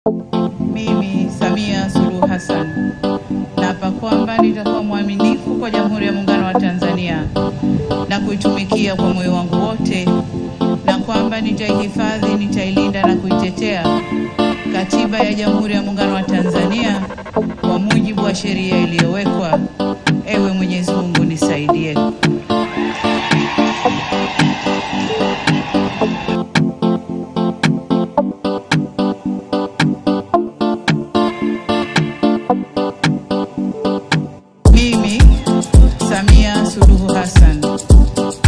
Mimi Samia Suluhu Hassan naapa kwamba nitakuwa mwaminifu kwa Jamhuri ya Muungano wa Tanzania na kuitumikia kwa moyo wangu wote, na kwamba nitaihifadhi, nitailinda na kuitetea Katiba ya Jamhuri ya Muungano wa Tanzania kwa mujibu wa sheria iliyowekwa. Ewe Mwenyezi Mungu nisaidie. Mimi Samia Suluhu Hassan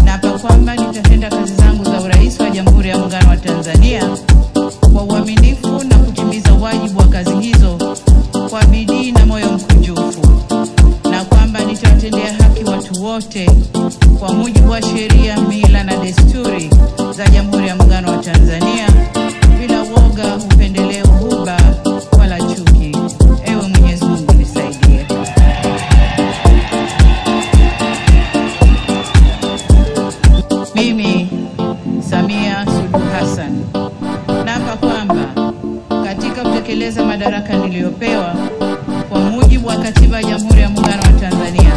naapa kwamba nitatenda kazi zangu za urais wa Jamhuri ya Muungano wa Tanzania kwa uaminifu na kutimiza wajibu wa kazi hizo kwa bidii na moyo mkunjufu, na kwamba nitawatendea haki watu wote kwa mujibu wa sheria, mila na desturi za Jamhuri ya Muungano wa Tanzania bila woga, upendeleo, huba wala chuki. Ewe Mwenyezi Mungu nisaidie. Mimi Samia Suluhu Hassan naapa kwamba katika kutekeleza madaraka niliyopewa kwa mujibu wa Katiba ya Jamhuri ya Muungano wa Tanzania